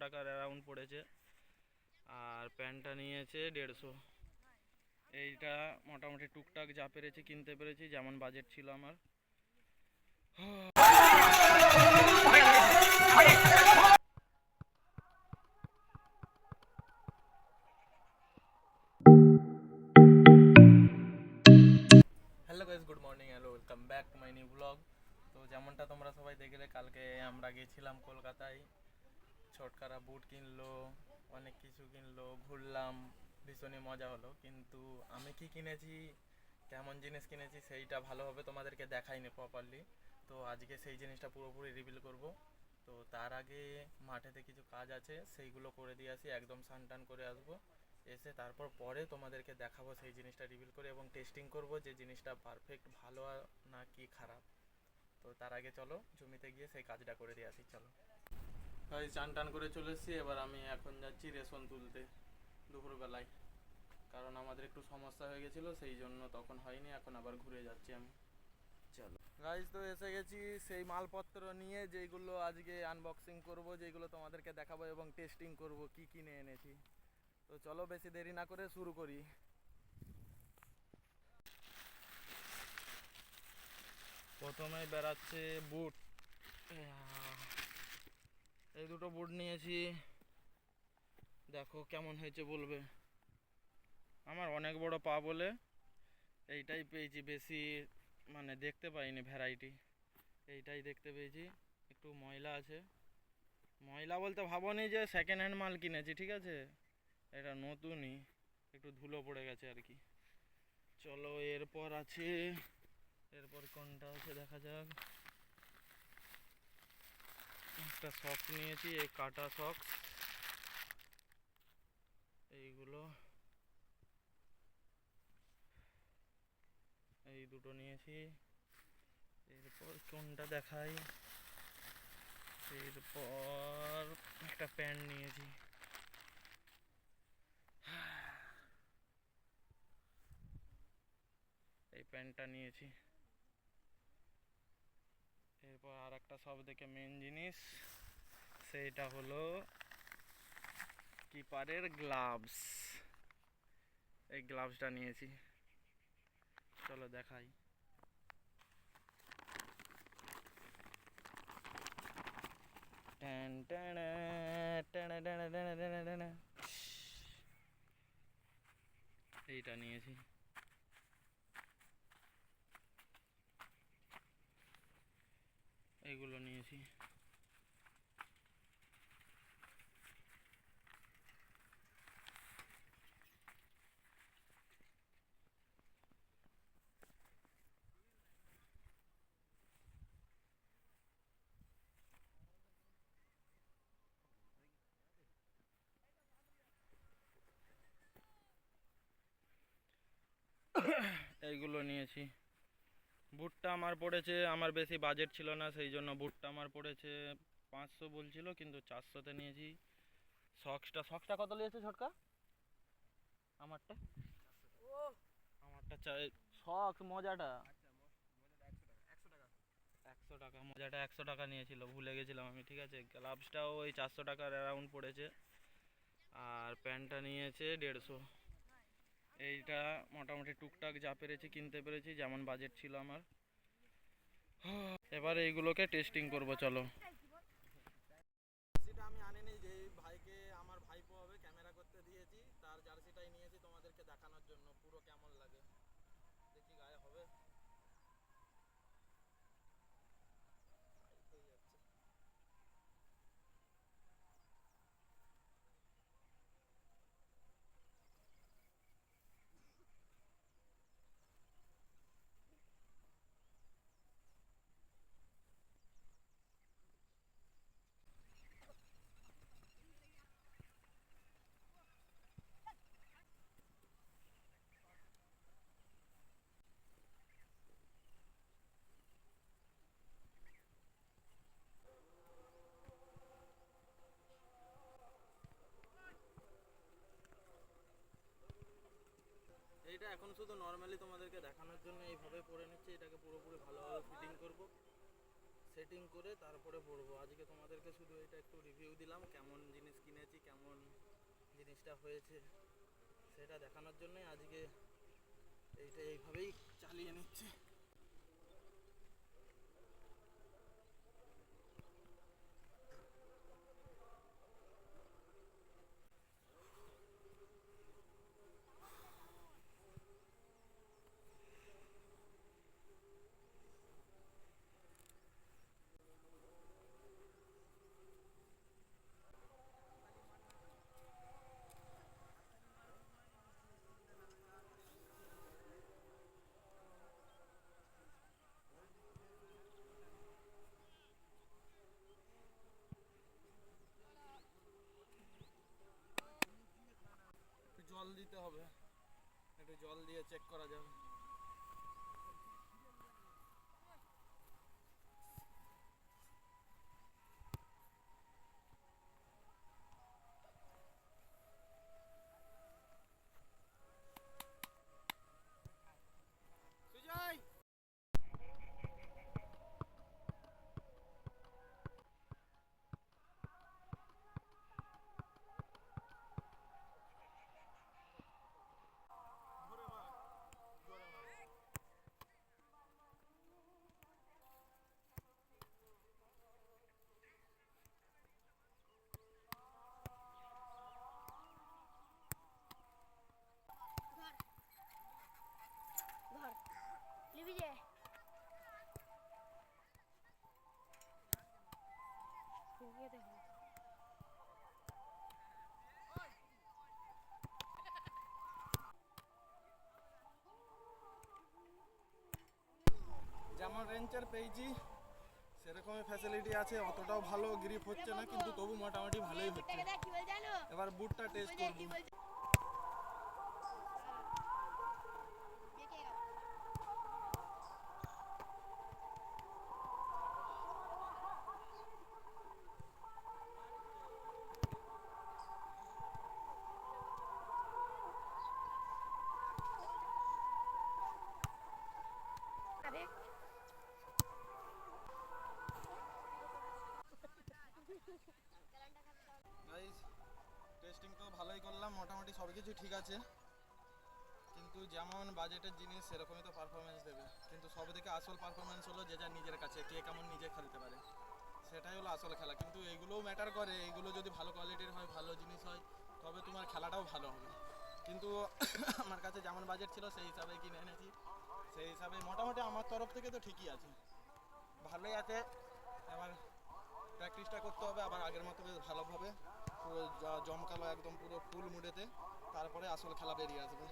টাকার অ্যারাউন্ড পড়েছে। আর প্যান্টটা নিয়েছে 150। এইটা মোটামুটি টুকটাক যা পেরেছি কিনতে পেরেছি, যেমন বাজেট ছিল আমার। Hello guys, good morning, hello, welcome back to my new blog. তো যেমনটা তোমরা সবাই দেখলে, কালকে আমরা গেছিলাম কলকাতায়। ছোটকারা বুট কিনলো, অনেক কিছু কিনলো, ঘুরলাম, ভীষণই মজা হলো। কিন্তু আমি কি কিনেছি, কেমন জিনিস কিনেছি, সেইটা ভালোভাবে তোমাদেরকে দেখাইনি প্রপারলি। তো আজকে সেই জিনিসটা পুরোপুরি রিভিল করব। তো তার আগে মাঠেতে কিছু কাজ আছে, সেইগুলো করে দিয়ে আসি, একদম স্নান টান করে আসবো। এসে তারপর পরে তোমাদেরকে দেখাবো সেই জিনিসটা রিভিল করে, এবং টেস্টিং করব যে জিনিসটা পারফেক্ট ভালো না কি খারাপ। তো তার আগে চলো জমিতে গিয়ে সেই কাজটা করে দিয়ে আসি, চলো। ভাই চান টান করে চলে এসেছি। এবার আমি এখন যাচ্ছি রেশন তুলতে দুপুরবেলায়, কারণ আমাদের একটু সমস্যা হয়ে গেছিলো, সেই জন্য তখন হয়নি, এখন আবার ঘুরে যাচ্ছি আমি। চলো গাইজ, তো এসে গেছি সেই মালপত্র নিয়ে, যেইগুলো আজকে আনবক্সিং করব, যেইগুলো তোমাদেরকে দেখাবো এবং টেস্টিং করব কি কিনে এনেছি। তো চলো বেশি দেরি না করে শুরু করি। প্রথমেই বেরাচ্ছে বুট। এই দুটো বুট নিয়েছি, দেখো কেমন হয়েছে বলবে। আমার অনেক বড় পা বলে এইটাই পেয়েছি, বেশি মানে দেখতে পাইনি ভ্যারাইটি, এইটাই দেখতে পেয়েছি। একটু ময়লা আছে, ময়লা বলতে ভাবনি যে সেকেন্ড হ্যান্ড মাল কিনেছি, ঠিক আছে, এটা নতুনই, একটু ধুলো পড়ে গেছে আর কি। চলো এরপর আছে, এরপর কোনটা আছে দেখা যাক। একটা সক্স নিয়েছি, এই কাটা সক্স, এইগুলো, এই দুটো নিয়েছি। এরপর কোনটা দেখাই, এরপর একটা প্যান্ট নিয়েছি। এই প্যান্টটা নিয়েছি। এরপর আর একটা সব থেকে মেন জিনিস, সেইটা হলো কিপারের গ্লাভস। এই গ্লাভসটা নিয়েছি, চলো দেখাই। এইটা নিয়েছি। এইগুলো নিয়েছি। এইগুলো নিয়েছি। বুটটা আমার পড়েছে, আমার বেশি বাজেট ছিল না, সেই জন্য বুটটা আমার পড়েছে 500 বলছিল, কিন্তু 400-তে নিয়েছি। সক্সটা কত নিয়েছে ছোটকা? আমারটা আমারটা চাই সক্স, মজাটা 100 টাকা, মজাটা 100 টাকা নিয়েছিল, ভুলে গেছিলাম আমি, ঠিক আছে। গ্লাভসটাও ওই 400 টাকার অ্যারাউন্ড পড়েছে। আর প্যান্টটা নিয়েছে 150। এইটা মোটামুটি টুকটাক যা পেরেছি কিনতে পেরেছি, যেমন বাজেট ছিল আমার। এবার এইগুলোকে টেস্টিং করব, চলো। জার্সিটা আমি আনিনি, যে ভাইকে আমার ভাইপো হবে ক্যামেরা করতে দিয়েছি, তার জার্সিটাই নিয়েছি তোমাদেরকে দেখানোর জন্য পুরো কেমন লাগে। দেখি গায়ে হবে। এইটা এখন শুধু নর্মালি তোমাদেরকে দেখানোর জন্য এইভাবে পরে নিচ্ছি, এটাকে পুরোপুরি ভালোভাবে ফিটিং করব, সেটিং করে তারপরে পরবো। আজকে তোমাদেরকে শুধু এটা একটু রিভিউ দিলাম কেমন জিনিস কেমন জিনিসটা হয়েছে সেটা দেখানোর জন্যই আজকে এইটা এইভাবেই চালিয়ে নিচ্ছে। জল দিতে হবে, একটু জল দিয়ে চেক করা যাবে। যেমন রেঞ্চার পেয়েছি সেরকমই ফ্যাসিলিটি আছে, অতটাও ভালো গ্রিপ হচ্ছে না কিন্তু তবু মোটামুটি ভালোই হচ্ছে। এবার বুটটা টেস্ট করব। টেস্টিং তো ভালোই করলাম, মোটামুটি সব কিছু ঠিক আছে, কিন্তু যেমন বাজেটের জিনিস সেরকমই তো পারফরমেন্স দেবে। কিন্তু সব থেকে আসল পারফরমেন্স হলো যে যার নিজের কাছে, কে কেমন নিজে খেলতে পারে, সেটাই হলো আসল খেলা। কিন্তু এইগুলোও ম্যাটার করে, এইগুলো যদি ভালো কোয়ালিটির হয়, ভালো জিনিস হয়, তবে তোমার খেলাটাও ভালো হবে। কিন্তু আমার কাছে যেমন বাজেট ছিল সেই হিসাবে কিনে এনেছি, সেই হিসাবে মোটামুটি আমার তরফ থেকে তো ঠিকই আছে, ভালোই আছে। এবার প্র্যাকটিসটা করতে হবে আবার আগের মতো বেশ ভালোভাবে, পুরো জমকালো একদম পুরো ফুল মুডেতে, তারপরে আসল খেলা বেরিয়ে আসবে,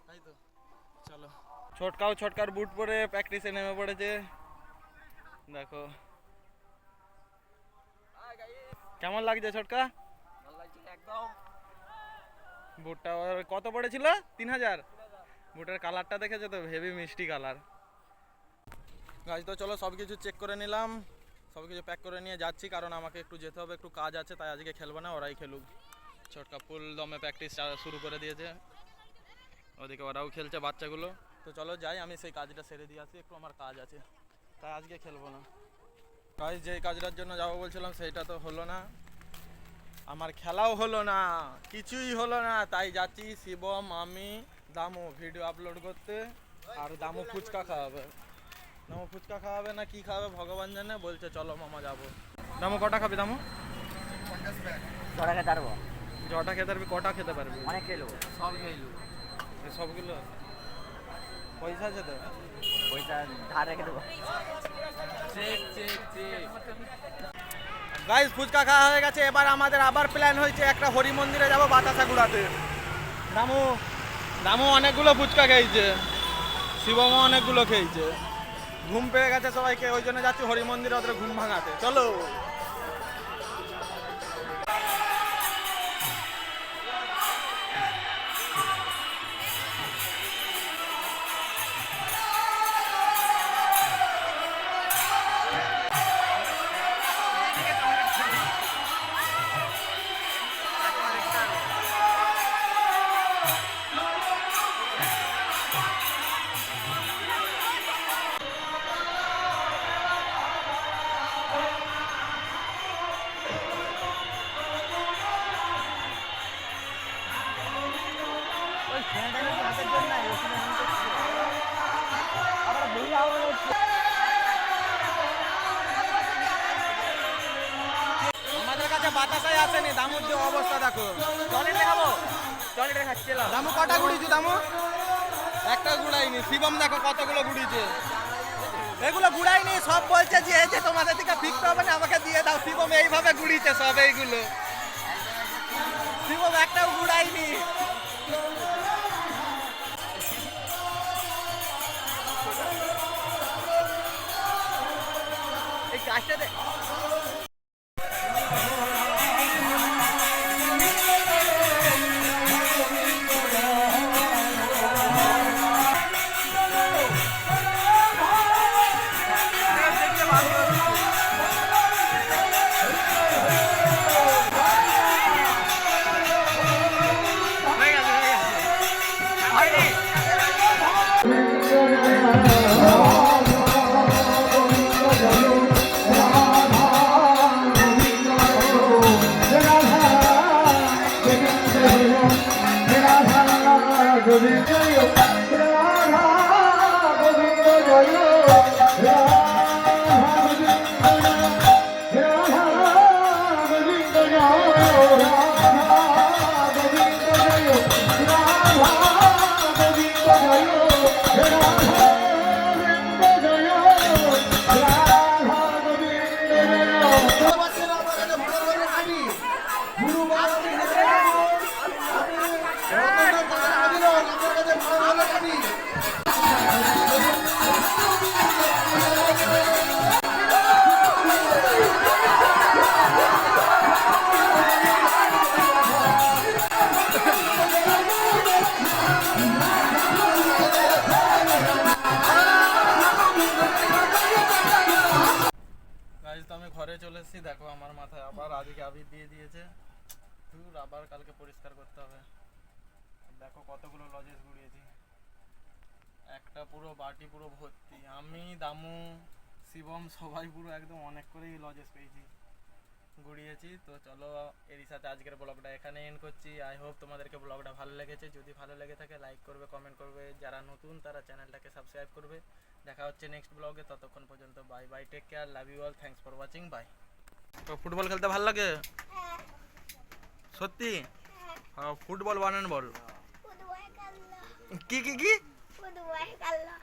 তাই তো। চলো, ছোটকার বুট পরে প্র্যাকটিসে নেমে পড়েছে, দেখো কেমন লাগছে ছোটকা? একদম। বুটটা কত পড়েছিল? 3000। বুটের কালারটা দেখেছো তো, হেভি মিষ্টি কালার। গাছ তো চলো সব কিছু চেক করে নিলাম, সব কিছু প্যাক করে নিয়ে যাচ্ছি, কারণ আমাকে একটু যেতে হবে, একটু কাজ আছে, তাই আজকে খেলবো না, ওরাই খেলুক। ছোটকা ফুল দমে প্র্যাকটিস শুরু করে দিয়েছে, ওদিকে ওরাও খেলছে বাচ্চাগুলো। তো চলো যাই, আমি সেই কাজটা সেরে দিয়ে আসি, একটু আমার কাজ আছে, তাই আজকে খেলবো না। গাইস যেই কাজটার জন্য যাবো বলছিলাম সেইটা তো হলো না, আমার খেলাও হলো না, কিছুই হলো না, তাই যাচ্ছি শিবম, আমি, দামু ভিডিও আপলোড করতে, আর দামু ফুচকা খাওয়াবে। দামু ফুচকা খাওয়াবে না কি খাওয়াবে ভগবান জানে, বলছে চলো মামা যাবো। দামু কটা খাবি? দামু জটা খেতে পারবো, জটা খেতে পারবি? কটা খেতে পারবি? অনেক খেলো, সব খেলো। সবগুলো পয়সা আছে তো? পয়সা ধার রেখে দেবো। গাইস ফুচকা খাওয়া হয়ে গেছে, এবার আমাদের আবার প্ল্যান হয়েছে একটা হরি মন্দিরে যাবো বাতাসা গুড়াতে। দামু অনেকগুলো ফুচকা খেয়েছে, শিবমও অনেকগুলো খেয়েছে, ঘুম পেয়ে গেছে সবাইকে, ওই জন্য যাচ্ছি হরি মন্দিরে ওদের ঘুম ভাঙাতে। চলো। আমাদের কাছে বাতাসাই আসেনি, দামুর যে অবস্থা দেখো। চলে দেখাবো, চলে দেখাচ্ছিলাম। দামু কটা গুড়িয়েছি দামু? একটা গুড়াইনি। শিবম দেখো কতগুলো গুড়িয়েছে। এগুলো গুড়াইনি, সব বলছে যে এই যে তোমাদের থেকে ফিরতে হবে না, আমাকে দিয়ে দাও। শিবম এইভাবে গুড়িয়েছে সব এইগুলো। শিবম একটাও গুড়াইনি। এই গাছটাতে গাইজ তো আমি ঘরে চলে এসেছি। দেখো আমার মাথায় আবার আজকে আবির দিয়ে দিয়েছে। ধুর, আবার কালকে পরিষ্কার করতে হবে। দেখো কতগুলো লজেস গুড়িয়েছি, একটা পুরো বাটি পুরো ভর্তি। আমি, দামু, শিবম সবাই পুরো একদম অনেক করেই লজেস পেয়েছি, গুড়িয়েছি। তো চলো এরই সাথে আজকের ব্লগটা এখানে এন্ড করছি। আই হোপ তোমাদেরকে ব্লগটা ভালো লেগেছে। যদি ভালো লেগে থাকে লাইক করবে, কমেন্ট করবে। যারা নতুন তারা চ্যানেলটাকে সাবস্ক্রাইব করবে। দেখা হচ্ছে নেক্সট ব্লগে। ততক্ষণ পর্যন্ত bye bye, take care, love you all, thanks for watching, bye. তো ফুটবল খেলতে ভালো লাগে সত্যি? হ্যাঁ, ফুটবল বানান বল। কি কি কি? ফুটবল খেলা